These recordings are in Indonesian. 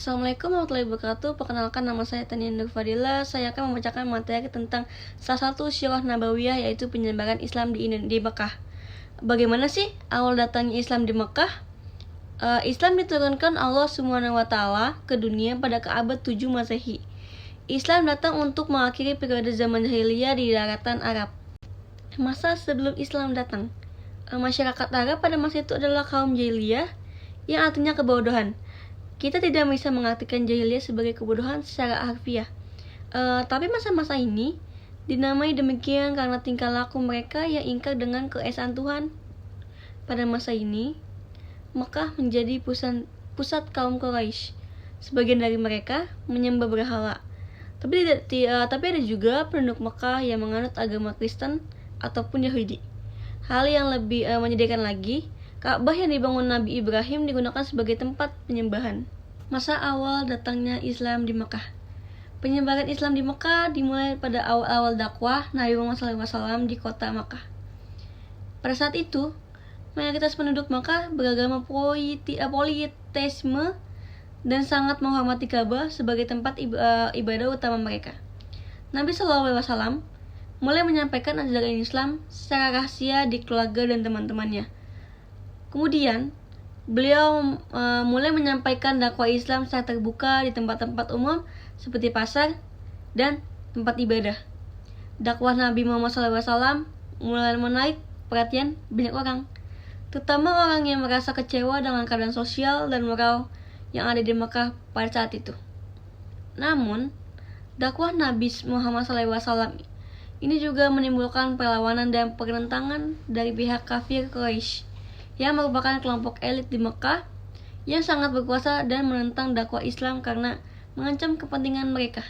Assalamualaikum warahmatullahi wabarakatuh. Perkenalkan, nama saya Tania Nur Fadila. Saya akan membacakan materi tentang salah satu sirah nabawiyah, yaitu penyebaran Islam di Mekah. Bagaimana sih awal datangnya Islam di Mekah? Islam diturunkan Allah SWT ke dunia pada abad 7 Masehi. Islam datang untuk mengakhiri periode zaman jahiliyah di daratan Arab. Masa sebelum Islam datang, masyarakat Arab pada masa itu adalah kaum jahiliyah, yang artinya kebodohan. Kita tidak bisa mengartikan jahiliyah sebagai kebodohan secara harfiah. Tapi masa-masa ini dinamai demikian karena tingkah laku mereka yang ingkar dengan keesaan Tuhan. Pada masa ini, Mekah menjadi pusat kaum Quraisy. Sebagian dari mereka menyembah berhala. Tapi ada juga penduduk Mekah yang menganut agama Kristen ataupun Yahudi. Hal yang lebih menyedihkan lagi, Ka'bah yang dibangun Nabi Ibrahim digunakan sebagai tempat penyembahan. Masa awal datangnya Islam di Mekah. Penyebaran Islam di Mekah dimulai pada awal-awal dakwah Nabi Muhammad SAW di kota Mekah. Pada saat itu, mayoritas penduduk Mekah beragama politeisme dan sangat menghormati Ka'bah sebagai tempat ibadah utama mereka. Nabi SAW mulai menyampaikan ajaran Islam secara rahasia di keluarga dan teman-temannya. Kemudian, beliau mulai menyampaikan dakwah Islam secara terbuka di tempat-tempat umum seperti pasar dan tempat ibadah. Dakwah Nabi Muhammad SAW mulai menarik perhatian banyak orang, terutama orang yang merasa kecewa dengan keadaan sosial dan moral yang ada di Mekah pada saat itu. Namun, dakwah Nabi Muhammad SAW ini juga menimbulkan perlawanan dan penentangan dari pihak kafir Quraisy, yang merupakan kelompok elit di Mekah yang sangat berkuasa dan menentang dakwah Islam karena mengancam kepentingan mereka.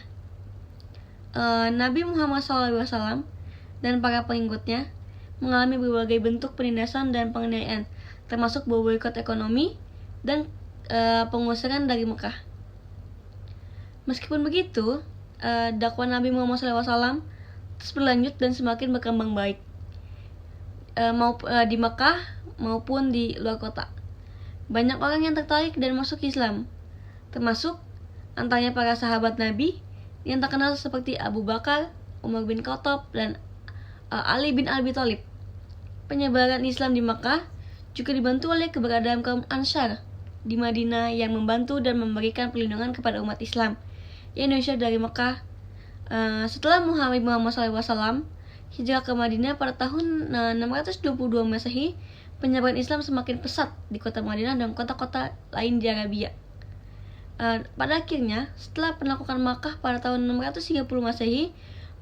Nabi Muhammad SAW dan para pengikutnya mengalami berbagai bentuk penindasan dan penganiayaan, termasuk boikot ekonomi dan pengusiran dari Mekah. Meskipun begitu, dakwah Nabi Muhammad SAW terus berlanjut dan semakin berkembang baik, di Mekah maupun di luar kota. Banyak orang yang tertarik dan masuk Islam, termasuk antaranya para sahabat Nabi yang terkenal seperti Abu Bakar, Umar bin Khattab, dan Ali bin Abi Thalib. Penyebaran Islam di Mekah juga dibantu oleh keberadaan kaum Ansar di Madinah yang membantu dan memberikan perlindungan kepada umat Islam yang diusir dari Mekah. Setelah Muhammad SAW hijrah ke Madinah pada tahun 622 Masehi, penyebaran Islam semakin pesat di kota Madinah dan kota-kota lain di Arabia. Pada akhirnya, setelah penaklukan Makkah pada tahun 630 Masehi,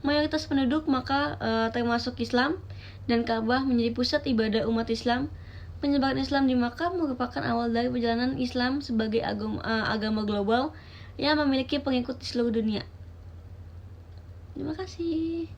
mayoritas penduduk Makkah termasuk Islam dan Ka'bah menjadi pusat ibadah umat Islam. Penyebaran Islam di Makkah merupakan awal dari perjalanan Islam sebagai agama global yang memiliki pengikut di seluruh dunia. Terima kasih.